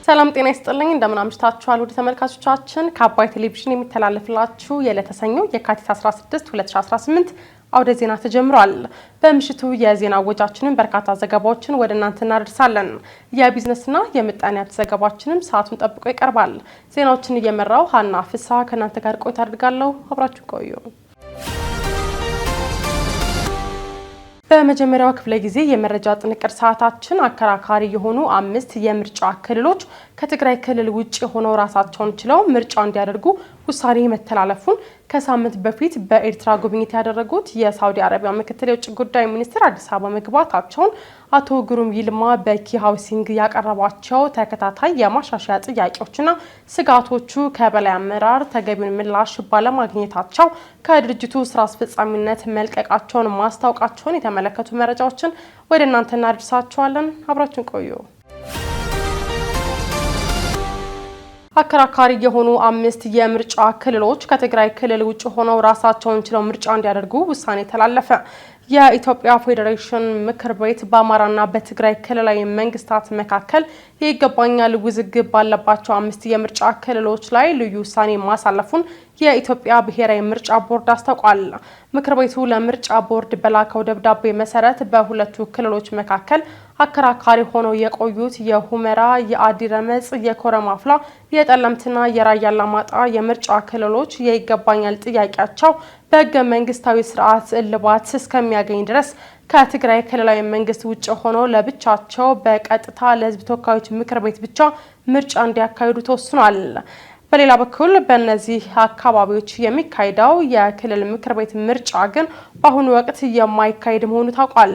ሰላም ጤና ይስጥልኝ እንደምን አምሽታችኋል ወደ ተመልካቾቻችን ከአባይ ቴሌቪዥን የሚተላለፍላችሁ የለተሰኞ የካቲት 16 2018 አውደ ዜና ተጀምሯል። በምሽቱ የዜና ወጃችንን በርካታ ዘገባዎችን ወደ እናንተ እናደርሳለን። የቢዝነስና የምጣኔ ሀብት ዘገባችንም ሰዓቱን ጠብቆ ይቀርባል። ዜናዎችን እየመራው ሀና ፍሳ ከናንተ ጋር ቆይታ አድርጋለሁ። አብራችሁ ቆዩ። በመጀመሪያው ክፍለ ጊዜ የመረጃ ጥንቅር ሰዓታችን አከራካሪ የሆኑ 5 የምርጫ ክልሎች ከትግራይ ክልል ውጪ ሆነው ራሳቸውን ችለው ምርጫ እንዲያደርጉ ውሳኔ መተላለፉን ከሳምንት በፊት በኤርትራ ጉብኝት ያደረጉት የሳውዲ አረቢያ ምክትል የውጭ ጉዳይ ሚኒስትር አዲስ አበባ መግባታቸውን አቶ ግሩም ይልማ በኪ ሃውሲንግ ያቀረቧቸው ተከታታይ የማሻሻያ ጥያቄዎችና ስጋቶቹ ከበላይ አመራር ተገቢውን ምላሽ ባለማግኘታቸው ከድርጅቱ ስራ አስፈጻሚነት መልቀቃቸውን ማስታወቃቸውን የተመለከቱ መረጃዎችን ወደ እናንተ እናደርሳችኋለን። አብራችን ቆዩ። አከራካሪ የሆኑ 5 የምርጫ ክልሎች ከትግራይ ክልል ውጭ ሆነው ራሳቸውን ችለው ምርጫ እንዲያደርጉ ውሳኔ ተላለፈ። የኢትዮጵያ ፌዴሬሽን ምክር ቤት በአማራና በትግራይ ክልላዊ መንግስታት መካከል ይገባኛል ውዝግብ ባለባቸው 5 የምርጫ ክልሎች ላይ ልዩ ውሳኔ ማሳለፉን የኢትዮጵያ ብሔራዊ ምርጫ ቦርድ አስታውቋል። ምክር ቤቱ ለምርጫ ቦርድ በላከው ደብዳቤ መሰረት በሁለቱ ክልሎች መካከል አከራካሪ ሆነው የቆዩት የሁመራ፣ የአዲረመጽ፣ የኮረማፍላ፣ የጠለምትና የራያ አላማጣ የምርጫ ክልሎች የይገባኛል ጥያቄያቸው በህገ መንግስታዊ ስርዓት እልባት እስከሚያገኝ ድረስ ከትግራይ ክልላዊ መንግስት ውጭ ሆነው ለብቻቸው በቀጥታ ለህዝብ ተወካዮች ምክር ቤት ብቻ ምርጫ እንዲያካሂዱ ተወስኗል። በሌላ በኩል በእነዚህ አካባቢዎች የሚካሄደው የክልል ምክር ቤት ምርጫ ግን በአሁኑ ወቅት የማይካሄድ መሆኑ ታውቋል።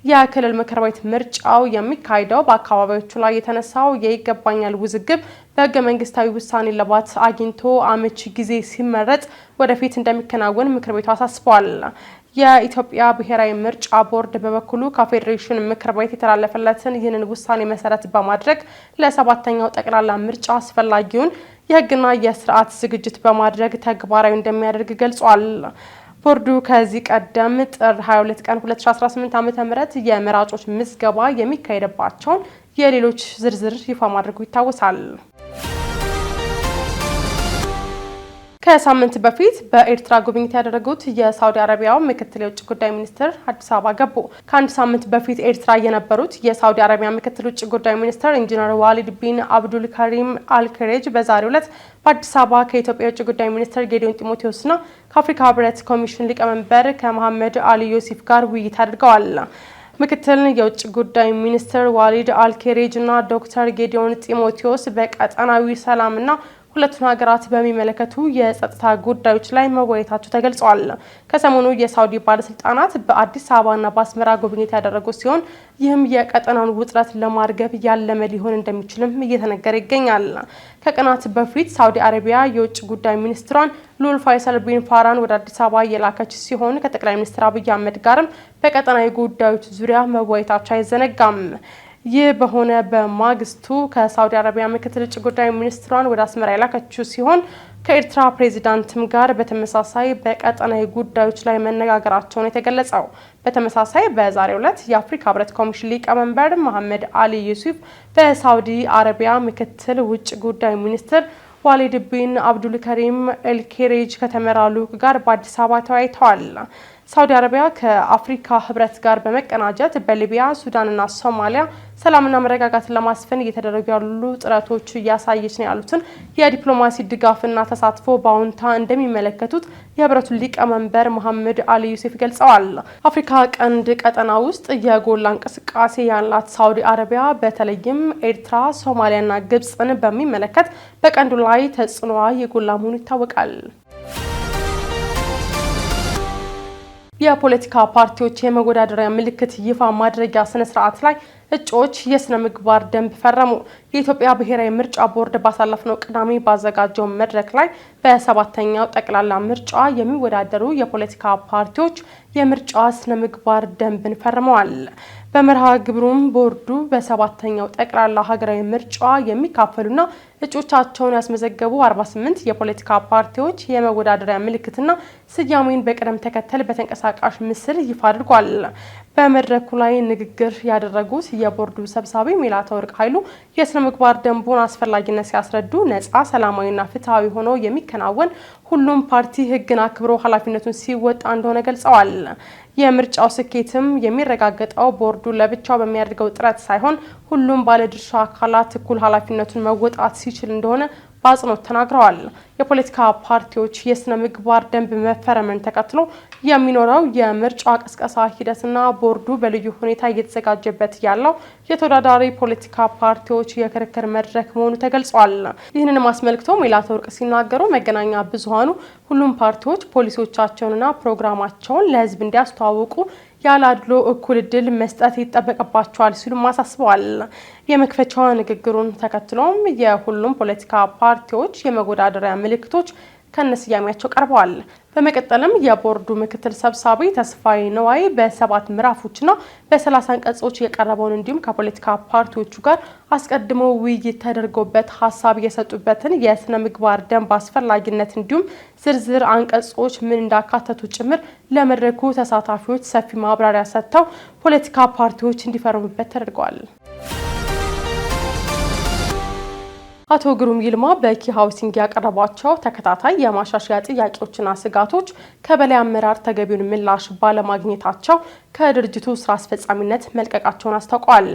የክልል ምክር ቤት ምርጫው የሚካሄደው በአካባቢዎቹ ላይ የተነሳው የይገባኛል ውዝግብ በህገ መንግስታዊ ውሳኔ እልባት አግኝቶ አመቺ ጊዜ ሲመረጥ ወደፊት እንደሚከናወን ምክር ቤቱ አሳስቧል። የኢትዮጵያ ብሔራዊ ምርጫ ቦርድ በበኩሉ ከፌዴሬሽን ምክር ቤት የተላለፈለትን ይህንን ውሳኔ መሰረት በማድረግ ለ7ኛው ጠቅላላ ምርጫ አስፈላጊውን የህግና የስርዓት ዝግጅት በማድረግ ተግባራዊ እንደሚያደርግ ገልጿል። ቦርዱ ከዚህ ቀደም ጥር 22 ቀን 2018 ዓ.ም የመራጮች ምዝገባ የሚካሄድባቸውን የሌሎች ዝርዝር ይፋ ማድረጉ ይታወሳል። ከሳምንት በፊት በኤርትራ ጉብኝት ያደረጉት የሳውዲ አረቢያው ምክትል የውጭ ጉዳይ ሚኒስትር አዲስ አበባ ገቡ። ከአንድ ሳምንት በፊት ኤርትራ የነበሩት የሳውዲ አረቢያ ምክትል ውጭ ጉዳይ ሚኒስትር ኢንጂነር ዋሊድ ቢን አብዱልካሪም አልከሬጅ በዛሬው ዕለት በአዲስ አበባ ከኢትዮጵያ የውጭ ጉዳይ ሚኒስትር ጌዲዮን ጢሞቴዎስና ከአፍሪካ ህብረት ኮሚሽን ሊቀመንበር ከመሐመድ አሊ ዮሴፍ ጋር ውይይት አድርገዋል። ምክትል የውጭ ጉዳይ ሚኒስትር ዋሊድ አልከሬጅ እና ዶክተር ጌዲዮን ጢሞቴዎስ በቀጠናዊ ሰላምና ሁለቱን ሀገራት በሚመለከቱ የጸጥታ ጉዳዮች ላይ መወያየታቸው ተገልጿል። ከሰሞኑ የሳውዲ ባለስልጣናት በአዲስ አበባና በአስመራ ጉብኝት ያደረጉ ሲሆን ይህም የቀጠናውን ውጥረት ለማርገብ ያለመ ሊሆን እንደሚችልም እየተነገረ ይገኛል። ከቀናት በፊት ሳውዲ አረቢያ የውጭ ጉዳይ ሚኒስትሯን ሉል ፋይሰል ቢን ፋራን ወደ አዲስ አበባ የላከች ሲሆን ከጠቅላይ ሚኒስትር አብይ አህመድ ጋርም በቀጠናዊ ጉዳዮች ዙሪያ መወያየታቸው አይዘነጋም። ይህ በሆነ በማግስቱ ከሳውዲ አረቢያ ምክትል ውጭ ጉዳይ ሚኒስትሯን ወደ አስመራ የላከችው ሲሆን ከኤርትራ ፕሬዚዳንትም ጋር በተመሳሳይ በቀጠናዊ ጉዳዮች ላይ መነጋገራቸውን የተገለጸው። በተመሳሳይ በዛሬው ዕለት የአፍሪካ ህብረት ኮሚሽን ሊቀመንበር መሐመድ አሊ ዩሱፍ በሳውዲ አረቢያ ምክትል ውጭ ጉዳይ ሚኒስትር ዋሊድ ቢን አብዱልካሪም ኤልኬሬጅ ከተመራ ልዑክ ጋር በአዲስ አበባ ተወያይተዋል። ሳውዲ አረቢያ ከአፍሪካ ህብረት ጋር በመቀናጀት በሊቢያ፣ ሱዳንና ሶማሊያ ሰላምና መረጋጋትን ለማስፈን እየተደረጉ ያሉ ጥረቶች እያሳየች ነው ያሉትን የዲፕሎማሲ ድጋፍና ተሳትፎ በአዎንታ እንደሚመለከቱት የህብረቱ ሊቀመንበር መሐመድ አሊ ዩሱፍ ገልጸዋል። አፍሪካ ቀንድ ቀጠና ውስጥ የጎላ እንቅስቃሴ ያላት ሳውዲ አረቢያ በተለይም ኤርትራ፣ ሶማሊያና ግብጽን በሚመለከት በቀንዱ ላይ ተጽዕኖዋ የጎላ መሆኑ ይታወቃል። የፖለቲካ ፓርቲዎች የመወዳደሪያ ምልክት ይፋ ማድረጊያ ስነ ስርዓት ላይ እጩዎች የስነ ምግባር ደንብ ፈረሙ። የኢትዮጵያ ብሔራዊ ምርጫ ቦርድ ባሳለፍነው ቅዳሜ ባዘጋጀው መድረክ ላይ በ7ኛው ጠቅላላ ምርጫ የሚወዳደሩ የፖለቲካ ፓርቲዎች የምርጫ ስነ ምግባር ደንብን ፈርመዋል። በመርሃ ግብሩም ቦርዱ በ7ኛው ጠቅላላ ሀገራዊ ምርጫ የሚካፈሉና እጩዎቻቸውን ያስመዘገቡ 48 የፖለቲካ ፓርቲዎች የመወዳደሪያ ምልክትና ስያሜን በቅደም ተከተል በተንቀሳቃሽ ምስል ይፋ አድርጓል። በመድረኩ ላይ ንግግር ያደረጉት የቦርዱ ሰብሳቢ ሜላተወርቅ ኃይሉ የስነ ምግባር ደንቡን አስፈላጊነት ሲያስረዱ ነፃ፣ ሰላማዊና ፍትሃዊ ሆኖ የሚከናወን ሁሉም ፓርቲ ሕግን አክብሮ ኃላፊነቱን ሲወጣ እንደሆነ ገልጸዋል። የምርጫው ስኬትም የሚረጋገጠው ቦርዱ ለብቻው በሚያደርገው ጥረት ሳይሆን ሁሉም ባለድርሻ አካላት እኩል ኃላፊነቱን መወጣት ሲችል እንደሆነ በአጽንኦት ተናግረዋል። የፖለቲካ ፓርቲዎች የስነ ምግባር ደንብ መፈረምን ተከትሎ የሚኖረው የምርጫ ቅስቀሳ ሂደትና ቦርዱ በልዩ ሁኔታ እየተዘጋጀበት ያለው የተወዳዳሪ ፖለቲካ ፓርቲዎች የክርክር መድረክ መሆኑ ተገልጿል። ይህንንም አስመልክቶ ሜላተወርቅ ሲናገሩ መገናኛ ብዙሃኑ ሁሉም ፓርቲዎች ፖሊሲዎቻቸውንና ፕሮግራማቸውን ለሕዝብ እንዲያስተዋውቁ ያለ አድሎ እኩል እድል መስጠት ይጠበቅባቸዋል ሲሉም አሳስበዋል። የመክፈቻ ንግግሩን ተከትሎም የሁሉም ፖለቲካ ፓርቲዎች የመወዳደሪያ ምልክቶች ከነስያሜያቸው ቀርበዋል። በመቀጠልም የቦርዱ ምክትል ሰብሳቢ ተስፋዬ ነዋይ በ7 ምዕራፎችና በ30 አንቀጾች የቀረበውን እንዲሁም ከፖለቲካ ፓርቲዎቹ ጋር አስቀድሞ ውይይት ተደርጎበት ሀሳብ የሰጡበትን የስነ ምግባር ደንብ አስፈላጊነት እንዲሁም ዝርዝር አንቀጾች ምን እንዳካተቱ ጭምር ለመድረኩ ተሳታፊዎች ሰፊ ማብራሪያ ሰጥተው ፖለቲካ ፓርቲዎች እንዲፈርሙበት ተደርገዋል። አቶ ግሩም ይልማ በኪ ሃውሲንግ ያቀረቧቸው ተከታታይ የማሻሻያ ጥያቄዎችና ስጋቶች ከበላይ አመራር ተገቢውን ምላሽ ባለማግኘታቸው ከድርጅቱ ስራ አስፈጻሚነት መልቀቃቸውን አስታውቀዋል።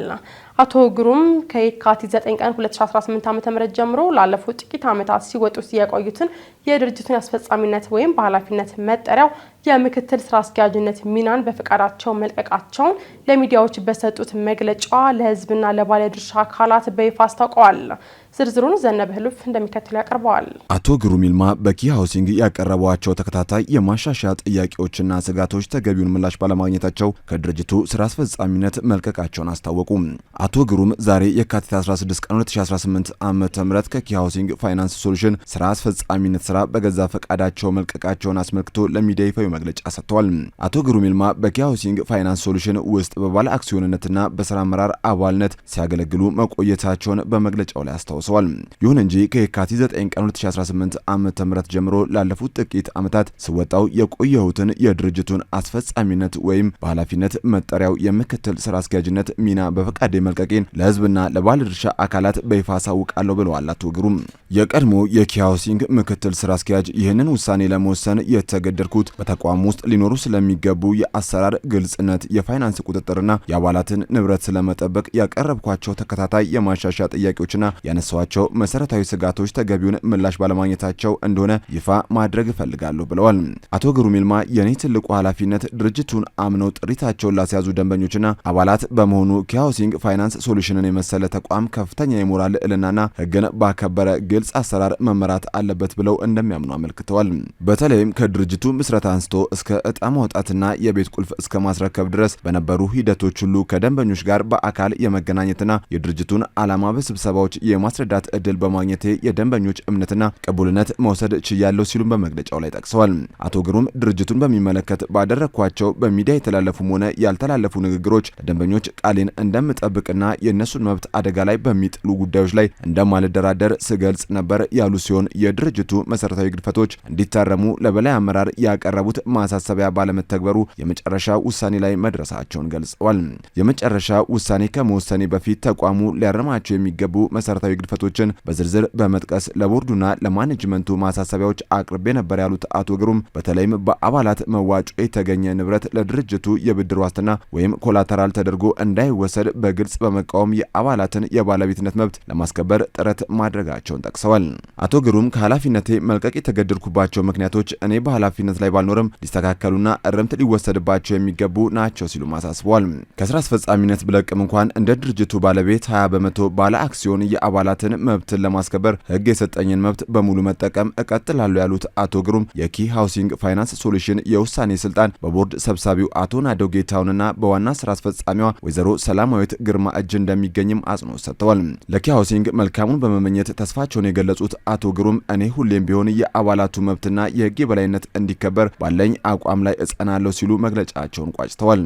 አቶ ግሩም ከየካቲት 9 ቀን 2018 ዓ.ም ጀምሮ ላለፉት ጥቂት ዓመታት ሲወጡት የቆዩትን የድርጅቱን አስፈጻሚነት ወይም በኃላፊነት መጠሪያው የምክትል ስራ አስኪያጅነት ሚናን በፈቃዳቸው መልቀቃቸውን ለሚዲያዎች በሰጡት መግለጫ ለሕዝብና ለባለድርሻ አካላት በይፋ አስታውቀዋል። ዝርዝሩን ዘነበ ህሉፍ እንደሚከተለው ያቀርበዋል። አቶ ግሩም ይልማ በኪ ሃውሲንግ ያቀረቧቸው ተከታታይ የማሻሻያ ጥያቄዎችና ስጋቶች ተገቢውን ምላሽ ባለማግኘታቸው ከድርጅቱ ስራ አስፈጻሚነት መልቀቃቸውን አስታወቁ። አቶ ግሩም ዛሬ የካቲት 16 ቀን 2018 ዓ.ም ከኪ ሃውሲንግ ፋይናንስ ሶሉሽን ስራ አስፈጻሚነት ስራ በገዛ ፈቃዳቸው መልቀቃቸውን አስመልክቶ ለሚዲያ ይፋዊ መግለጫ ሰጥተዋል። አቶ ግሩም ይልማ በኪ ሃውሲንግ ፋይናንስ ሶሉሽን ውስጥ በባለ አክሲዮንነትና በስራ አመራር አባልነት ሲያገለግሉ መቆየታቸውን በመግለጫው ላይ አስታውሰዋል። ይሁን እንጂ ከየካቲት 9 ቀን 2018 ዓ.ም ጀምሮ ላለፉት ጥቂት ዓመታት ስወጣው የቆየሁትን የድርጅቱን አስፈጻሚነት ወይም በኃላፊነት መጠሪያው የምክትል ስራ አስኪያጅነት ሚና በፈቃድ መልቀቄን ለሕዝብና ለባለድርሻ አካላት በይፋ አሳውቃለሁ ብለዋል። አቶ ግሩም የቀድሞ የኪ ሃውሲንግ ምክትል ስራ አስኪያጅ ይህንን ውሳኔ ለመወሰን የተገደድኩት በተቋም ውስጥ ሊኖሩ ስለሚገቡ የአሰራር ግልጽነት፣ የፋይናንስ ቁጥጥርና የአባላትን ንብረት ስለመጠበቅ ያቀረብኳቸው ተከታታይ የማሻሻያ ጥያቄዎችና ያነሳዋቸው መሰረታዊ ስጋቶች ተገቢውን ምላሽ ባለማግኘታቸው እንደሆነ ይፋ ማድረግ እፈልጋለሁ ብለዋል። አቶ ግሩም ይልማ የኔ ትልቁ ኃላፊነት ድርጅቱን አምነው ጥሪታቸውን ላስያዙ ደንበኞችና አባላት በመሆኑ ኪ ሃውሲንግ ፋይናንስ ሶሉሽንን የመሰለ ተቋም ከፍተኛ የሞራል ልዕልናና ሕግን ባከበረ ግልጽ አሰራር መመራት አለበት ብለው እንደሚያምኑ አመልክተዋል። በተለይም ከድርጅቱ ምስረታ አንስቶ እስከ እጣ ማውጣትና የቤት ቁልፍ እስከ ማስረከብ ድረስ በነበሩ ሂደቶች ሁሉ ከደንበኞች ጋር በአካል የመገናኘትና የድርጅቱን ዓላማ በስብሰባዎች የማስረዳት እድል በማግኘቴ የደንበኞች እምነትና ቅቡልነት መውሰድ ችያለሁ ሲሉም በመግለጫው ላይ ጠቅሰዋል። አቶ ግሩም ድርጅቱን በሚመለከት ባደረኳቸው በሚዲያ የተላለፉም ሆነ ያልተላለፉ ንግግሮች ለደንበኞች ቃሌን እንደምጠብቅና የእነሱን መብት አደጋ ላይ በሚጥሉ ጉዳዮች ላይ እንደማልደራደር ስገልጽ ነበር ያሉ ሲሆን የድርጅቱ መሰረታዊ ግድፈቶች እንዲታረሙ ለበላይ አመራር ያቀረቡት ማሳሰቢያ ባለመተግበሩ የመጨረሻ ውሳኔ ላይ መድረሳቸውን ገልጸዋል። የመጨረሻ ውሳኔ ከመወሰኔ በፊት ተቋሙ ሊያረማቸው የሚገቡ መሰረታዊ ግድፈቶችን በዝርዝር በመጥቀስ ለቦርዱና ለማኔጅመንቱ ማሳሰቢያዎች አቅርቤ ነበር ያሉት አቶ ግሩም በተለይም በአባላት መዋጮ የተገኘ ንብረት ለድርጅቱ የብድር ዋስትና ወይም ኮላተራል ተደርጎ እንዳይወሰድ በግልጽ በመቃወም የአባላትን የባለቤትነት መብት ለማስከበር ጥረት ማድረጋቸውን ጠቅሰዋል። አቶ ግሩም ከኃላፊነቴ መልቀቅ የተገደድኩባቸው ምክንያቶች እኔ በኃላፊነት ላይ ባልኖርም ሊስተካከሉና እርምት ሊወሰድባቸው የሚገቡ ናቸው ሲሉ አሳስበዋል። ከስራ አስፈጻሚነት ብለቅም እንኳን እንደ ድርጅቱ ባለቤት 20 በመቶ ባለ አክሲዮን የአባላትን መብትን ለማስከበር ሕግ የሰጠኝን መብት በሙሉ መጠቀም እቀጥላለሁ ያሉት አቶ ግሩም የኪ ሃውሲንግ ፋይናንስ ሶሉሽን የውሳኔ ስልጣን በቦርድ ሰብሳቢው አቶ ናደው ጌታውንና በዋና ስራ አስፈጻሚዋ ወይዘሮ ሰላማዊት ግርማ እጅ እንደሚገኝም አጽንኦት ሰጥተዋል። ለኪ ሃውሲንግ መልካሙን በመመኘት ተስፋቸውን የገለጹት አቶ ግሩም እኔ ሁሌም ቢሆን የአባላቱ መብትና የሕግ የበላይነት እንዲከበር ባለኝ አቋም ላይ እጸናለሁ ሲሉ መግለጫቸውን ቋጭተዋል።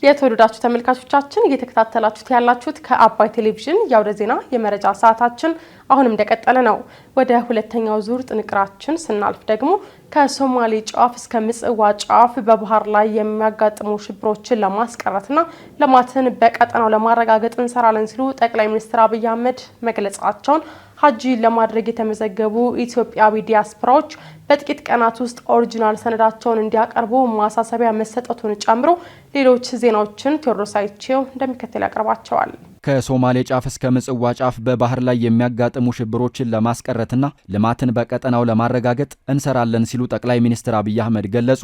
የተወደዳችሁ ተመልካቾቻችን እየተከታተላችሁት ያላችሁት ከአባይ ቴሌቪዥን የአውደ ዜና የመረጃ ሰዓታችን አሁንም እንደቀጠለ ነው። ወደ ሁለተኛው ዙር ጥንቅራችን ስናልፍ ደግሞ ከሶማሌ ጫፍ እስከ ምጽዋ ጫፍ በባህር ላይ የሚያጋጥሙ ሽብሮችን ለማስቀረትና ልማትን በቀጠናው ለማረጋገጥ እንሰራለን ሲሉ ጠቅላይ ሚኒስትር አብይ አህመድ መግለጻቸውን ሀጂ ለማድረግ የተመዘገቡ ኢትዮጵያዊ ዲያስፖራዎች በጥቂት ቀናት ውስጥ ኦሪጂናል ሰነዳቸውን እንዲያቀርቡ ማሳሰቢያ መሰጠቱን ጨምሮ ሌሎች ዜናዎችን ቴዎድሮስ አይቼው እንደሚከተል ያቀርባቸዋል። ከሶማሌ ጫፍ እስከ ምጽዋ ጫፍ በባህር ላይ የሚያጋጥሙ ሽብሮችን ለማስቀረትና ልማትን በቀጠናው ለማረጋገጥ እንሰራለን ሲሉ ጠቅላይ ሚኒስትር አብይ አህመድ ገለጹ።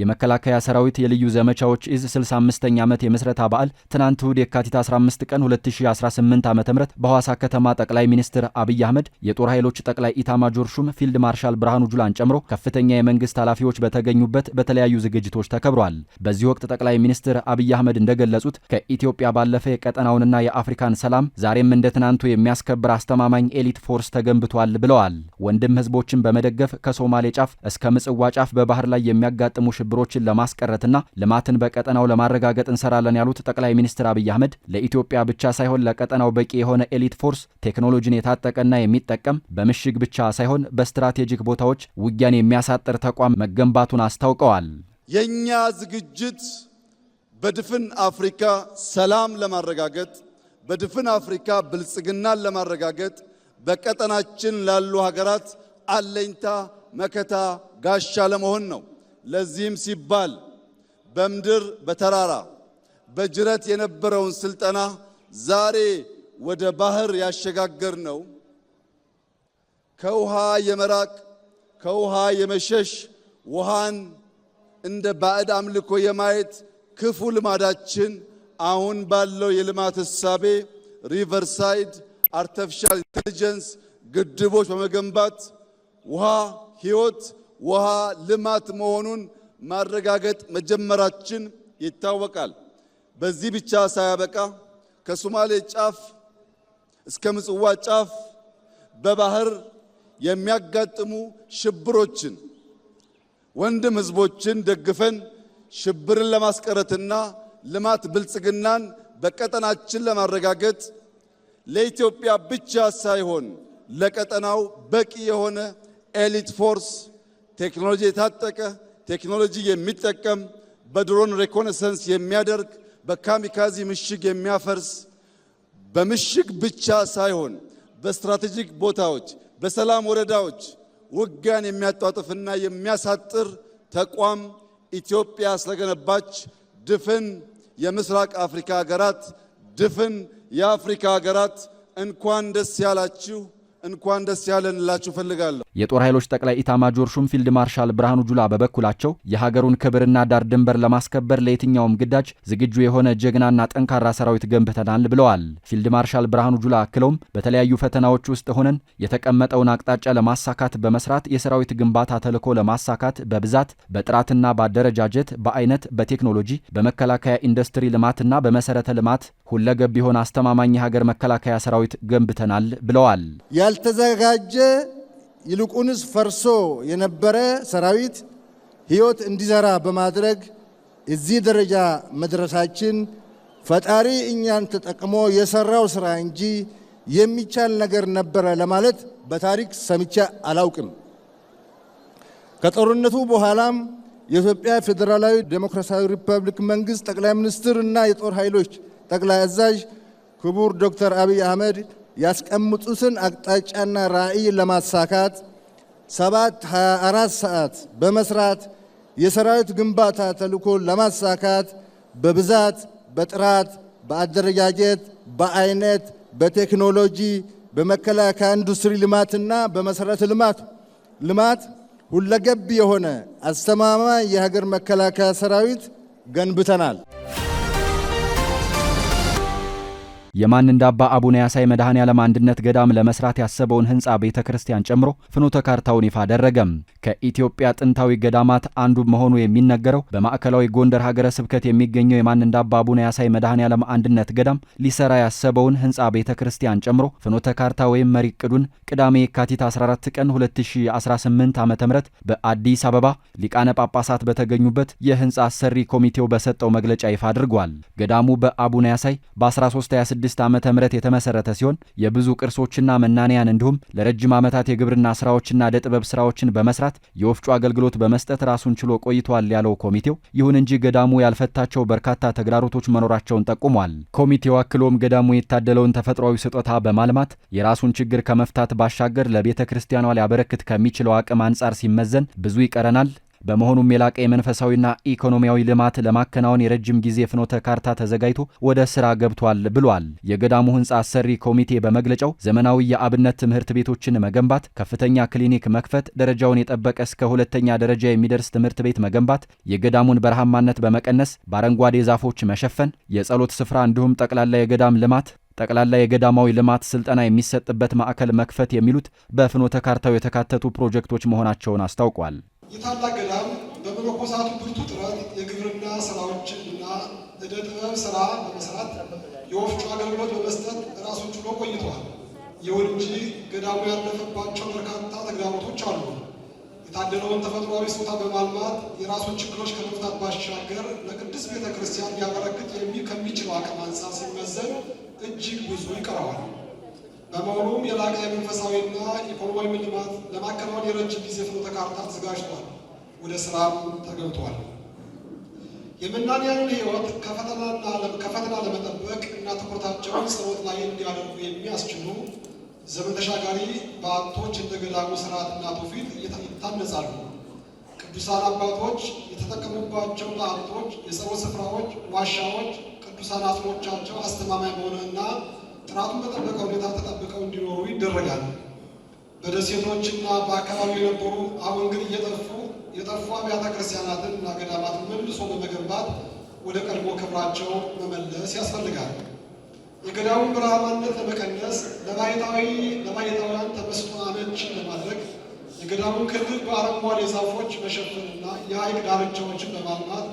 የመከላከያ ሰራዊት የልዩ ዘመቻዎች እዝ 65ኛ ዓመት የምስረታ በዓል ትናንት እሁድ የካቲት 15 ቀን 2018 ዓ.ም በሐዋሳ ከተማ ጠቅላይ ሚኒስትር አብይ አህመድ የጦር ኃይሎች ጠቅላይ ኢታማጆር ሹም ፊልድ ማርሻል ብርሃኑ ጁላን ጨምሮ ከፍተኛ የመንግስት ኃላፊዎች በተገኙበት በተለያዩ ዝግጅቶች ተከብሯል። በዚህ ወቅት ጠቅላይ ሚኒስትር አብይ አህመድ እንደገለጹት ከኢትዮጵያ ባለፈ የቀጠናውንና የአፍሪካን ሰላም ዛሬም እንደ ትናንቱ የሚያስከብር አስተማማኝ ኤሊት ፎርስ ተገንብቷል ብለዋል። ወንድም ህዝቦችን በመደገፍ ከሶማሌ ጫፍ እስከ ምጽዋ ጫፍ በባህር ላይ የሚያጋጥሙ ሽብሮችን ለማስቀረትና ልማትን በቀጠናው ለማረጋገጥ እንሰራለን ያሉት ጠቅላይ ሚኒስትር አብይ አህመድ ለኢትዮጵያ ብቻ ሳይሆን ለቀጠናው በቂ የሆነ ኤሊት ፎርስ ቴክኖሎጂን የታጠቀና የሚጠቀም በምሽግ ብቻ ሳይሆን በስትራቴጂክ ቦታዎች ውጊያን የሚያሳጥር ተቋም መገንባቱን አስታውቀዋል። የኛ ዝግጅት በድፍን አፍሪካ ሰላም ለማረጋገጥ በድፍን አፍሪካ ብልጽግናን ለማረጋገጥ በቀጠናችን ላሉ ሀገራት አለኝታ መከታ ጋሻ ለመሆን ነው። ለዚህም ሲባል በምድር በተራራ በጅረት የነበረውን ስልጠና ዛሬ ወደ ባህር ያሸጋገር ነው። ከውሃ የመራቅ ከውሃ የመሸሽ ውሃን እንደ ባዕድ አምልኮ የማየት ክፉ ልማዳችን አሁን ባለው የልማት እሳቤ ሪቨርሳይድ አርቲፊሻል ኢንተለጀንስ ግድቦች በመገንባት ውሃ ሕይወት ውሃ ልማት መሆኑን ማረጋገጥ መጀመራችን ይታወቃል። በዚህ ብቻ ሳያበቃ ከሶማሌ ጫፍ እስከ ምጽዋ ጫፍ በባህር የሚያጋጥሙ ሽብሮችን ወንድም ህዝቦችን ደግፈን ሽብርን ለማስቀረትና ልማት ብልጽግናን በቀጠናችን ለማረጋገጥ ለኢትዮጵያ ብቻ ሳይሆን ለቀጠናው በቂ የሆነ ኤሊት ፎርስ ቴክኖሎጂ የታጠቀ ቴክኖሎጂ የሚጠቀም በድሮን ሪኮነሰንስ የሚያደርግ በካሚካዚ ምሽግ የሚያፈርስ በምሽግ ብቻ ሳይሆን በስትራቴጂክ ቦታዎች በሰላም ወረዳዎች ውጊያን የሚያጧጥፍና የሚያሳጥር ተቋም ኢትዮጵያ ስለገነባች ድፍን የምስራቅ አፍሪካ ሀገራት ድፍን የአፍሪካ ሀገራት እንኳን ደስ ያላችሁ እንኳን ደስ ያለንላችሁ ፈልጋለሁ። የጦር ኃይሎች ጠቅላይ ኢታማጆር ሹም ፊልድ ማርሻል ብርሃኑ ጁላ በበኩላቸው የሀገሩን ክብርና ዳር ድንበር ለማስከበር ለየትኛውም ግዳጅ ዝግጁ የሆነ ጀግናና ጠንካራ ሰራዊት ገንብተናል ብለዋል። ፊልድ ማርሻል ብርሃኑ ጁላ አክለውም በተለያዩ ፈተናዎች ውስጥ ሆነን የተቀመጠውን አቅጣጫ ለማሳካት በመስራት የሰራዊት ግንባታ ተልዕኮ ለማሳካት በብዛት በጥራትና በአደረጃጀት በአይነት በቴክኖሎጂ በመከላከያ ኢንዱስትሪ ልማትና በመሰረተ ልማት ሁለገብ የሆነ አስተማማኝ የሀገር መከላከያ ሰራዊት ገንብተናል ብለዋል። ያልተዘጋጀ ይልቁንስ ፈርሶ የነበረ ሰራዊት ሕይወት እንዲዘራ በማድረግ እዚህ ደረጃ መድረሳችን ፈጣሪ እኛን ተጠቅሞ የሰራው ስራ እንጂ የሚቻል ነገር ነበረ ለማለት በታሪክ ሰምቼ አላውቅም። ከጦርነቱ በኋላም የኢትዮጵያ ፌዴራላዊ ዴሞክራሲያዊ ሪፐብሊክ መንግስት ጠቅላይ ሚኒስትር እና የጦር ኃይሎች ጠቅላይ አዛዥ ክቡር ዶክተር አብይ አህመድ ያስቀምጡትን አቅጣጫና ራዕይ ለማሳካት 7/24 ሰዓት በመስራት የሰራዊት ግንባታ ተልዕኮ ለማሳካት በብዛት በጥራት በአደረጃጀት በአይነት በቴክኖሎጂ በመከላከያ ኢንዱስትሪ ልማትና በመሰረተ ልማት ሁለገብ የሆነ አስተማማኝ የሀገር መከላከያ ሰራዊት ገንብተናል። የማንንዳባ አቡነ ያሳይ መድኃኔዓለም አንድነት ገዳም ለመስራት ያሰበውን ህንፃ ቤተክርስቲያን ጨምሮ ፍኖተ ካርታውን ይፋ አደረገም። ከኢትዮጵያ ጥንታዊ ገዳማት አንዱ መሆኑ የሚነገረው በማዕከላዊ ጎንደር ሀገረ ስብከት የሚገኘው የማንንዳባ አቡነ ያሳይ መድኃኔዓለም አንድነት ገዳም ሊሰራ ያሰበውን ህንፃ ቤተክርስቲያን ጨምሮ ፍኖተ ካርታ ወይም መሪ ዕቅዱን ቅዳሜ የካቲት 14 ቀን 2018 ዓ.ም በአዲስ አበባ ሊቃነ ጳጳሳት በተገኙበት የህንፃ አሰሪ ኮሚቴው በሰጠው መግለጫ ይፋ አድርጓል። ገዳሙ በአቡነ ያሳይ በ1326 ዓ.ም የተመሰረተ ሲሆን የብዙ ቅርሶችና መናንያን እንዲሁም ለረጅም ዓመታት የግብርና ስራዎችና ዕደ ጥበብ ስራዎችን በመስራት የወፍጮ አገልግሎት በመስጠት ራሱን ችሎ ቆይቷል ያለው ኮሚቴው፣ ይሁን እንጂ ገዳሙ ያልፈታቸው በርካታ ተግዳሮቶች መኖራቸውን ጠቁሟል። ኮሚቴው አክሎም ገዳሙ የታደለውን ተፈጥሯዊ ስጦታ በማልማት የራሱን ችግር ከመፍታት ባሻገር ለቤተ ክርስቲያኗ ሊያበረክት ከሚችለው አቅም አንጻር ሲመዘን ብዙ ይቀረናል። በመሆኑም የላቀ የመንፈሳዊና ኢኮኖሚያዊ ልማት ለማከናወን የረጅም ጊዜ ፍኖተ ካርታ ተዘጋጅቶ ወደ ስራ ገብቷል ብሏል። የገዳሙ ህንፃ አሰሪ ኮሚቴ በመግለጫው ዘመናዊ የአብነት ትምህርት ቤቶችን መገንባት፣ ከፍተኛ ክሊኒክ መክፈት፣ ደረጃውን የጠበቀ እስከ ሁለተኛ ደረጃ የሚደርስ ትምህርት ቤት መገንባት፣ የገዳሙን በረሃማነት በመቀነስ በአረንጓዴ ዛፎች መሸፈን፣ የጸሎት ስፍራ እንዲሁም ጠቅላላ የገዳማዊ ልማት ስልጠና የሚሰጥበት ማዕከል መክፈት የሚሉት በፍኖተ ካርታው የተካተቱ ፕሮጀክቶች መሆናቸውን አስታውቋል። የታላቅ ገዳም በመነኮሳቱ ብርቱ ጥረት የግብርና ስራዎችንና ዕደ ጥበብ ስራ በመስራት የወፍጮ አገልግሎት በመስጠት ራሱን ችሎ ቆይቷል። ይሁን እንጂ ገዳሙ ያለፈባቸው በርካታ ተግዳሮቶች አሉ። የታደለውን ተፈጥሯዊ ስጦታ በማልማት የራሱን ችግሮች ከመፍታት ባሻገር ለቅድስት ቤተ ክርስቲያን ሊያበረክት ከሚችለው አቅም አንጻር ሲመዘን እጅግ ብዙ ይቀረዋል። በመሆኑም የላቀ የመንፈሳዊና ኢኮኖሚያዊ ልማት ለማከናወን የረጅም ጊዜ ፍኖተ ካርታ ተዘጋጅቷል፣ ወደ ስራም ተገብቷል። የመናንያንን ሕይወት ከፈተና ለመጠበቅ እና ትኩረታቸውን ጸሎት ላይ እንዲያደርጉ የሚያስችሉ ዘመን ተሻጋሪ በዓቶች እንደ ገዳሙ ስርዓትና ትውፊት ይታነጻሉ። ቅዱሳን አባቶች የተጠቀሙባቸው በዓቶች፣ የጸሎት ስፍራዎች፣ ዋሻዎች ቅዱሳን አጽሞቻቸው አስተማማኝ በሆነና ጥራቱን በጠበቀ ሁኔታ ተጠብቀው እንዲኖሩ ይደረጋል። በደሴቶችና በአካባቢው የነበሩ አሁን ግን የጠፉ አብያተ ክርስቲያናትን እና ገዳማትን መልሶ በመገንባት ወደ ቀድሞ ክብራቸው መመለስ ያስፈልጋል። የገዳሙን በረሃማነት ለመቀነስ ለባሕታውያን ተመስጦ አመቺ ለማድረግ የገዳሙን ክልል በአረንጓዴ ዛፎች መሸፈንና የሐይቅ ዳርቻዎችን በማልማት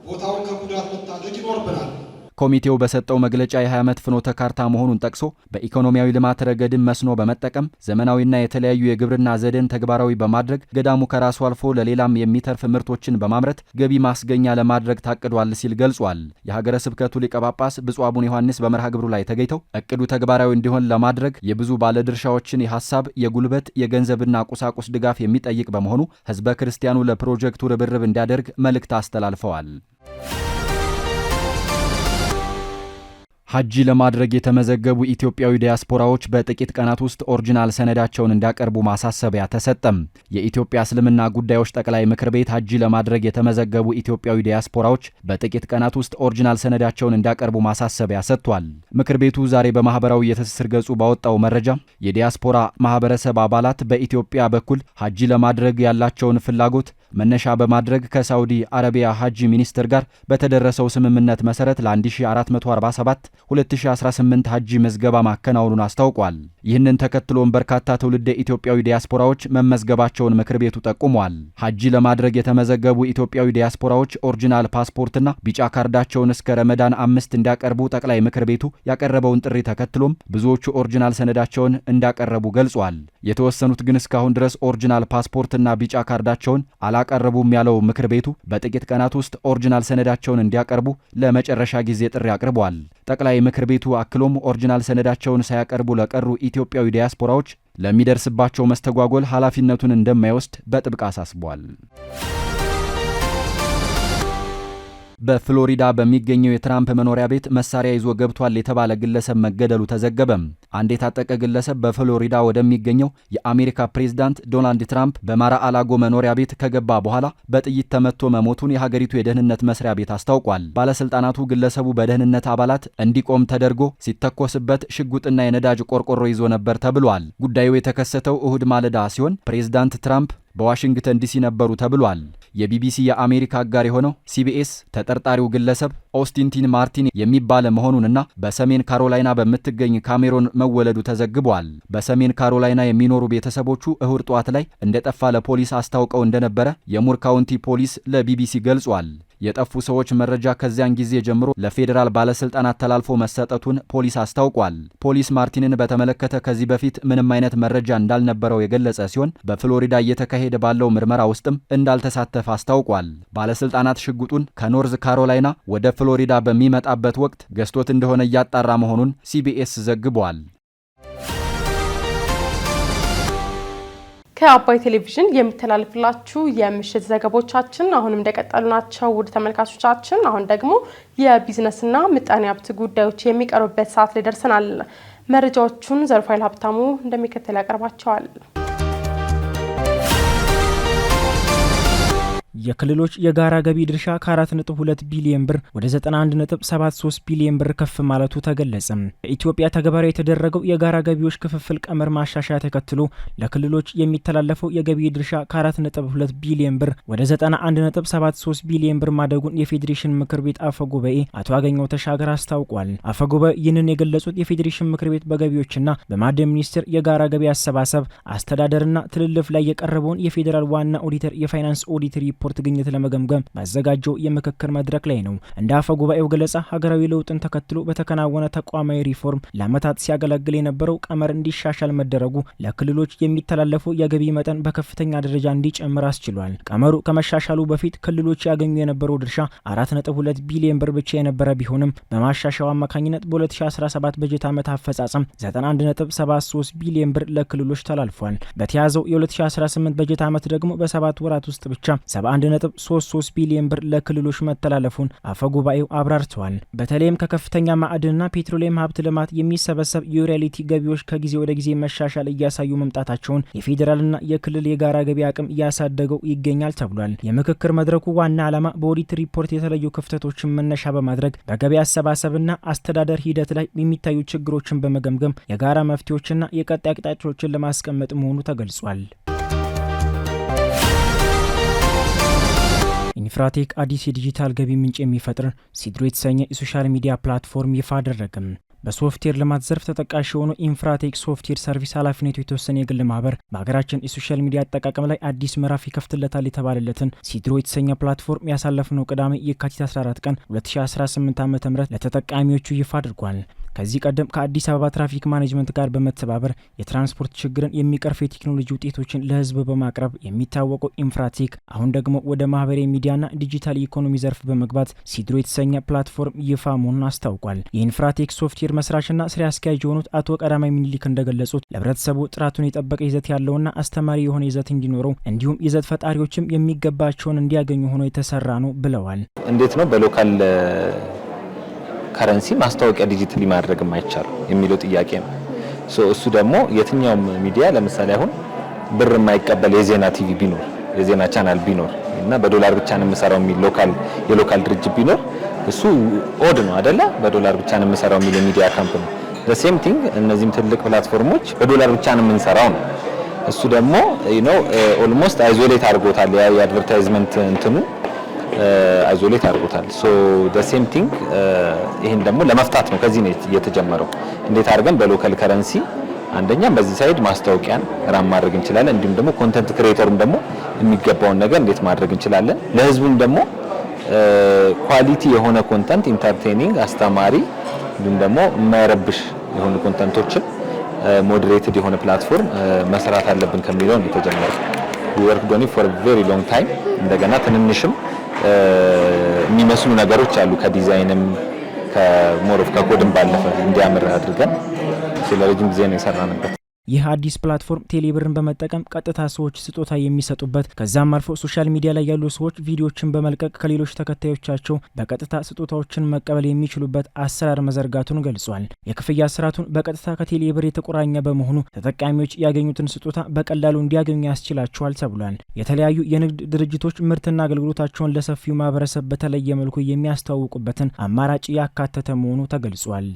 ቦታውን ከጉዳት መታደግ ይኖርብናል። ኮሚቴው በሰጠው መግለጫ የ20 ዓመት ፍኖተ ካርታ መሆኑን ጠቅሶ በኢኮኖሚያዊ ልማት ረገድም መስኖ በመጠቀም ዘመናዊና የተለያዩ የግብርና ዘዴን ተግባራዊ በማድረግ ገዳሙ ከራሱ አልፎ ለሌላም የሚተርፍ ምርቶችን በማምረት ገቢ ማስገኛ ለማድረግ ታቅዷል ሲል ገልጿል። የሀገረ ስብከቱ ሊቀ ጳጳስ ብፁዕ አቡነ ዮሐንስ በመርሃ ግብሩ ላይ ተገኝተው እቅዱ ተግባራዊ እንዲሆን ለማድረግ የብዙ ባለድርሻዎችን የሐሳብ፣ የጉልበት፣ የገንዘብና ቁሳቁስ ድጋፍ የሚጠይቅ በመሆኑ ሕዝበ ክርስቲያኑ ለፕሮጀክቱ ርብርብ እንዲያደርግ መልእክት አስተላልፈዋል። ሐጂ ለማድረግ የተመዘገቡ ኢትዮጵያዊ ዲያስፖራዎች በጥቂት ቀናት ውስጥ ኦሪጂናል ሰነዳቸውን እንዲያቀርቡ ማሳሰቢያ ተሰጠም። የኢትዮጵያ እስልምና ጉዳዮች ጠቅላይ ምክር ቤት ሐጂ ለማድረግ የተመዘገቡ ኢትዮጵያዊ ዲያስፖራዎች በጥቂት ቀናት ውስጥ ኦሪጂናል ሰነዳቸውን እንዲያቀርቡ ማሳሰቢያ ሰጥቷል። ምክር ቤቱ ዛሬ በማህበራዊ የትስስር ገጹ ባወጣው መረጃ የዲያስፖራ ማህበረሰብ አባላት በኢትዮጵያ በኩል ሐጂ ለማድረግ ያላቸውን ፍላጎት መነሻ በማድረግ ከሳውዲ አረቢያ ሐጂ ሚኒስትር ጋር በተደረሰው ስምምነት መሰረት ለ1447 2018 ሐጂ ምዝገባ ማከናወኑን አስታውቋል። ይህንን ተከትሎም በርካታ ትውልደ ኢትዮጵያዊ ዲያስፖራዎች መመዝገባቸውን ምክር ቤቱ ጠቁሟል። ሐጂ ለማድረግ የተመዘገቡ ኢትዮጵያዊ ዲያስፖራዎች ኦሪጂናል ፓስፖርትና ቢጫ ካርዳቸውን እስከ ረመዳን 5 እንዲያቀርቡ ጠቅላይ ምክር ቤቱ ያቀረበውን ጥሪ ተከትሎም ብዙዎቹ ኦሪጂናል ሰነዳቸውን እንዳቀረቡ ገልጿል። የተወሰኑት ግን እስካሁን ድረስ ኦሪጂናል ፓስፖርትና ቢጫ ካርዳቸውን አላቀረቡም ያለው ምክር ቤቱ በጥቂት ቀናት ውስጥ ኦሪጂናል ሰነዳቸውን እንዲያቀርቡ ለመጨረሻ ጊዜ ጥሪ አቅርቧል። ጠቅላይ ምክር ቤቱ አክሎም ኦሪጂናል ሰነዳቸውን ሳያቀርቡ ለቀሩ ኢትዮጵያዊ ዲያስፖራዎች ለሚደርስባቸው መስተጓጎል ኃላፊነቱን እንደማይወስድ በጥብቅ አሳስቧል። በፍሎሪዳ በሚገኘው የትራምፕ መኖሪያ ቤት መሳሪያ ይዞ ገብቷል የተባለ ግለሰብ መገደሉ ተዘገበ። አንድ የታጠቀ ግለሰብ በፍሎሪዳ ወደሚገኘው የአሜሪካ ፕሬዝዳንት ዶናልድ ትራምፕ በማራ-አላጎ መኖሪያ ቤት ከገባ በኋላ በጥይት ተመቶ መሞቱን የሀገሪቱ የደህንነት መስሪያ ቤት አስታውቋል። ባለስልጣናቱ ግለሰቡ በደህንነት አባላት እንዲቆም ተደርጎ ሲተኮስበት ሽጉጥና የነዳጅ ቆርቆሮ ይዞ ነበር ተብሏል። ጉዳዩ የተከሰተው እሁድ ማለዳ ሲሆን ፕሬዝዳንት ትራምፕ በዋሽንግተን ዲሲ ነበሩ ተብሏል። የቢቢሲ የአሜሪካ አጋር የሆነው ሲቢኤስ ተጠርጣሪው ግለሰብ ኦስቲን ቲን ማርቲን የሚባል መሆኑንና በሰሜን ካሮላይና በምትገኝ ካሜሮን መወለዱ ተዘግቧል። በሰሜን ካሮላይና የሚኖሩ ቤተሰቦቹ እሁድ ጧት ላይ እንደጠፋ ለፖሊስ አስታውቀው እንደነበረ የሙር ካውንቲ ፖሊስ ለቢቢሲ ገልጿል። የጠፉ ሰዎች መረጃ ከዚያን ጊዜ ጀምሮ ለፌዴራል ባለስልጣናት ተላልፎ መሰጠቱን ፖሊስ አስታውቋል። ፖሊስ ማርቲንን በተመለከተ ከዚህ በፊት ምንም አይነት መረጃ እንዳልነበረው የገለጸ ሲሆን በፍሎሪዳ እየተካሄደ ባለው ምርመራ ውስጥም እንዳልተሳተፈ አስታውቋል። ባለስልጣናት ሽጉጡን ከኖርዝ ካሮላይና ወደ ፍሎሪዳ በሚመጣበት ወቅት ገዝቶት እንደሆነ እያጣራ መሆኑን ሲቢኤስ ዘግቧል። ከአባይ ቴሌቪዥን የሚተላለፍላችሁ የምሽት ዘገቦቻችን አሁንም እንደቀጠሉ ናቸው። ውድ ተመልካቾቻችን፣ አሁን ደግሞ የቢዝነስና ምጣኔ ሀብት ጉዳዮች የሚቀርቡበት ሰዓት ላይ ደርሰናል። መረጃዎቹን ዘርፋይል ሀብታሙ እንደሚከተል ያቀርባቸዋል። የክልሎች የጋራ ገቢ ድርሻ ከ4.2 ቢሊዮን ብር ወደ 91.73 ቢሊዮን ብር ከፍ ማለቱ ተገለጸ። በኢትዮጵያ ተግባራዊ የተደረገው የጋራ ገቢዎች ክፍፍል ቀመር ማሻሻያ ተከትሎ ለክልሎች የሚተላለፈው የገቢ ድርሻ ከ4.2 ቢሊዮን ብር ወደ 91.73 ቢሊዮን ብር ማደጉን የፌዴሬሽን ምክር ቤት አፈ ጉባኤ አቶ አገኘው ተሻገር አስታውቋል። አፈ ጉባኤ ይህንን የገለጹት የፌዴሬሽን ምክር ቤት በገቢዎችና በማዕድን ሚኒስቴር የጋራ ገቢ አሰባሰብ አስተዳደርና ትልልፍ ላይ የቀረበውን የፌዴራል ዋና ኦዲተር የፋይናንስ ኦዲት ሪፖርት ግኝት ለመገምገም ባዘጋጀው የምክክር መድረክ ላይ ነው። እንደ አፈ ጉባኤው ገለጻ ሀገራዊ ለውጥን ተከትሎ በተከናወነ ተቋማዊ ሪፎርም ለዓመታት ሲያገለግል የነበረው ቀመር እንዲሻሻል መደረጉ ለክልሎች የሚተላለፈው የገቢ መጠን በከፍተኛ ደረጃ እንዲጨምር አስችሏል። ቀመሩ ከመሻሻሉ በፊት ክልሎች ያገኙ የነበረው ድርሻ 4.2 ቢሊዮን ብር ብቻ የነበረ ቢሆንም በማሻሻያው አማካኝነት በ2017 በጀት ዓመት አፈጻጸም 91.73 ቢሊዮን ብር ለክልሎች ተላልፏል። በተያዘው የ2018 በጀት ዓመት ደግሞ በ7 ወራት ውስጥ ብቻ 1.33 ቢሊዮን ብር ለክልሎች መተላለፉን አፈ ጉባኤው አብራርተዋል። በተለይም ከከፍተኛ ማዕድንና ፔትሮሊየም ሀብት ልማት የሚሰበሰብ የሮያሊቲ ገቢዎች ከጊዜ ወደ ጊዜ መሻሻል እያሳዩ መምጣታቸውን የፌዴራልና የክልል የጋራ ገቢ አቅም እያሳደገው ይገኛል ተብሏል። የምክክር መድረኩ ዋና ዓላማ በኦዲት ሪፖርት የተለዩ ክፍተቶችን መነሻ በማድረግ በገቢ አሰባሰብና አስተዳደር ሂደት ላይ የሚታዩ ችግሮችን በመገምገም የጋራ መፍትሄዎችና የቀጣይ አቅጣጫዎችን ለማስቀመጥ መሆኑ ተገልጿል። ኢንፍራቴክ አዲስ የዲጂታል ገቢ ምንጭ የሚፈጥር ሲድሮ የተሰኘ የሶሻል ሚዲያ ፕላትፎርም ይፋ አደረገም። በሶፍትዌር ልማት ዘርፍ ተጠቃሽ የሆኑ ኢንፍራቴክ ሶፍትዌር ሰርቪስ ኃላፊነቱ የተወሰነ የግል ማህበር በሀገራችን የሶሻል ሚዲያ አጠቃቀም ላይ አዲስ ምዕራፍ ይከፍትለታል የተባለለትን ሲድሮ የተሰኘ ፕላትፎርም ያሳለፍነው ቅዳሜ የካቲት 14 ቀን 2018 ዓ.ም ለተጠቃሚዎቹ ይፋ አድርጓል። ከዚህ ቀደም ከአዲስ አበባ ትራፊክ ማኔጅመንት ጋር በመተባበር የትራንስፖርት ችግርን የሚቀርፍ የቴክኖሎጂ ውጤቶችን ለህዝብ በማቅረብ የሚታወቀው ኢንፍራቴክ አሁን ደግሞ ወደ ማህበራዊ ሚዲያና ዲጂታል ኢኮኖሚ ዘርፍ በመግባት ሲድሮ የተሰኘ ፕላትፎርም ይፋ መሆኑን አስታውቋል። የኢንፍራቴክ ሶፍትዌር መስራችና ስራ አስኪያጅ የሆኑት አቶ ቀዳማይ ሚኒሊክ እንደገለጹት ለህብረተሰቡ ጥራቱን የጠበቀ ይዘት ያለውና አስተማሪ የሆነ ይዘት እንዲኖረው እንዲሁም ይዘት ፈጣሪዎችም የሚገባቸውን እንዲያገኙ ሆኖ የተሰራ ነው ብለዋል። እንዴት ነው በሎካል ከረንሲ ማስታወቂያ ዲጂታሊ ማድረግ የማይቻል የሚለው ጥያቄ ነው። እሱ ደግሞ የትኛውም ሚዲያ ለምሳሌ አሁን ብር የማይቀበል የዜና ቲቪ ቢኖር የዜና ቻናል ቢኖር እና በዶላር ብቻ ነው የምሰራው የሚል የሎካል ድርጅት ቢኖር እሱ ኦድ ነው አይደለ? በዶላር ብቻ ነው የምሰራው የሚል ሚዲያ ካምፓኒ the same thing እነዚህም ትልቅ ፕላትፎርሞች በዶላር ብቻ ነው የምንሰራው ነው። እሱ ደግሞ ኦልሞስት አይዞሌት አድርጎታል። የአድቨርታይዝመንት እንትኑ አይዞሌት አድርጎታል። the same thing ይሄን ደግሞ ለመፍታት ነው ከዚህ ነው የተጀመረው። እንዴት አድርገን በሎካል ከረንሲ አንደኛም በዚህ ሳይድ ማስታወቂያን ራም ማድረግ እንችላለን። እንዲሁም ደግሞ ኮንተንት ክሬተሩም ደግሞ የሚገባውን ነገር እንዴት ማድረግ እንችላለን። ለህዝቡም ደግሞ ኳሊቲ የሆነ ኮንተንት ኢንተርቴኒንግ፣ አስተማሪ እንዲሁም ደግሞ የማይረብሽ የሆኑ ኮንተንቶችን ሞዴሬትድ የሆነ ፕላትፎርም መስራት አለብን ከሚለው ነው የተጀመረው። we worked on it for a very long time። እንደገና ትንንሽም የሚመስሉ ነገሮች አሉ ከዲዛይንም ከሞሮፍ ከኮድም ባለፈ እንዲያምር አድርገን ስለረጅም ጊዜ ነው የሰራንበት። ይህ አዲስ ፕላትፎርም ቴሌብርን በመጠቀም ቀጥታ ሰዎች ስጦታ የሚሰጡበት ከዛም አልፎ ሶሻል ሚዲያ ላይ ያሉ ሰዎች ቪዲዮዎችን በመልቀቅ ከሌሎች ተከታዮቻቸው በቀጥታ ስጦታዎችን መቀበል የሚችሉበት አሰራር መዘርጋቱን ገልጿል። የክፍያ ስርዓቱን በቀጥታ ከቴሌብር የተቆራኘ በመሆኑ ተጠቃሚዎች ያገኙትን ስጦታ በቀላሉ እንዲያገኙ ያስችላቸዋል ተብሏል። የተለያዩ የንግድ ድርጅቶች ምርትና አገልግሎታቸውን ለሰፊው ማህበረሰብ በተለየ መልኩ የሚያስተዋውቁበትን አማራጭ ያካተተ መሆኑ ተገልጿል።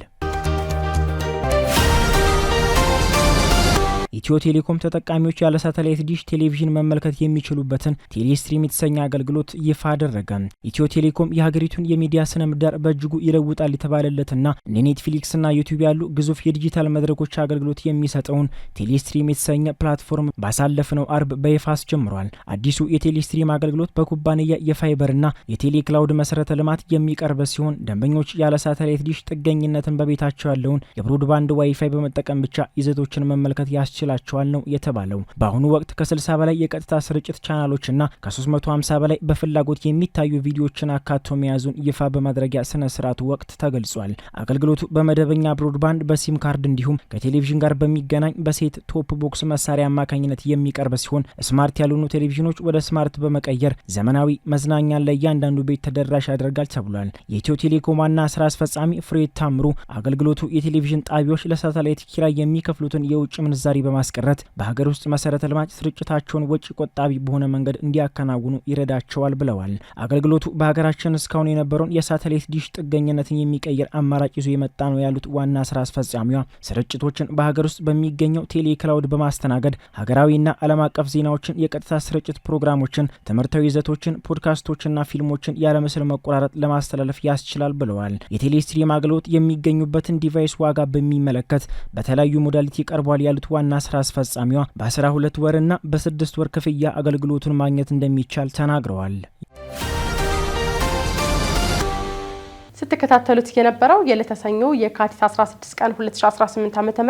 ኢትዮ ቴሌኮም ተጠቃሚዎች ያለ ሳተላይት ዲሽ ቴሌቪዥን መመልከት የሚችሉበትን ቴሌስትሪም የተሰኘ አገልግሎት ይፋ አደረገ። ኢትዮ ቴሌኮም የሀገሪቱን የሚዲያ ስነ ምህዳር በእጅጉ ይለውጣል የተባለለትና እንደ ኔትፍሊክስና ዩቲዩብ ያሉ ግዙፍ የዲጂታል መድረኮች አገልግሎት የሚሰጠውን ቴሌስትሪም የተሰኘ ፕላትፎርም ባሳለፍነው አርብ በይፋ አስጀምሯል። አዲሱ የቴሌስትሪም አገልግሎት በኩባንያ የፋይበርና የቴሌክላውድ መሰረተ ልማት የሚቀርብ ሲሆን ደንበኞች ያለ ሳተላይት ዲሽ ጥገኝነትን በቤታቸው ያለውን የብሮድባንድ ዋይፋይ በመጠቀም ብቻ ይዘቶችን መመልከት ያስችላቸዋል ነው የተባለው። በአሁኑ ወቅት ከ60 በላይ የቀጥታ ስርጭት ቻናሎችና ከ350 በላይ በፍላጎት የሚታዩ ቪዲዮዎችን አካቶ መያዙን ይፋ በማድረጊያ ስነ ስርዓቱ ወቅት ተገልጿል። አገልግሎቱ በመደበኛ ብሮድባንድ በሲም ካርድ እንዲሁም ከቴሌቪዥን ጋር በሚገናኝ በሴት ቶፕ ቦክስ መሳሪያ አማካኝነት የሚቀርብ ሲሆን ስማርት ያልሆኑ ቴሌቪዥኖች ወደ ስማርት በመቀየር ዘመናዊ መዝናኛን ለእያንዳንዱ ቤት ተደራሽ ያደርጋል ተብሏል። የኢትዮ ቴሌኮም ዋና ስራ አስፈጻሚ ፍሬድ ታምሩ አገልግሎቱ የቴሌቪዥን ጣቢያዎች ለሳተላይት ኪራይ የሚከፍሉትን የውጭ ምንዛሪ በማስቀረት በሀገር ውስጥ መሰረተ ልማት ስርጭታቸውን ወጪ ቆጣቢ በሆነ መንገድ እንዲያከናውኑ ይረዳቸዋል ብለዋል። አገልግሎቱ በሀገራችን እስካሁን የነበረውን የሳተላይት ዲሽ ጥገኝነትን የሚቀይር አማራጭ ይዞ የመጣ ነው ያሉት ዋና ስራ አስፈጻሚዋ ስርጭቶችን በሀገር ውስጥ በሚገኘው ቴሌክላውድ በማስተናገድ ሀገራዊና ዓለም አቀፍ ዜናዎችን፣ የቀጥታ ስርጭት ፕሮግራሞችን፣ ትምህርታዊ ይዘቶችን፣ ፖድካስቶችና ፊልሞችን ያለምስል መቆራረጥ ለማስተላለፍ ያስችላል ብለዋል። የቴሌስትሪም አገልግሎት የሚገኙበትን ዲቫይስ ዋጋ በሚመለከት በተለያዩ ሞዳሊቲ ቀርቧል ያሉት ዋና ስራ አስፈጻሚዋ በ12 ወርና በ6 ወር ክፍያ አገልግሎቱን ማግኘት እንደሚቻል ተናግረዋል። ስትከታተሉት የነበረው የለተሰኞ የካቲት 16 ቀን 2018 ዓ.ም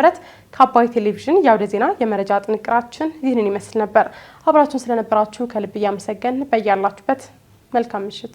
ከአባይ ቴሌቪዥን የአውደ ዜና የመረጃ ጥንቅራችን ይህንን ይመስል ነበር። አብራችሁን ስለነበራችሁ ከልብ እያመሰገን በያላችሁበት መልካም ምሽት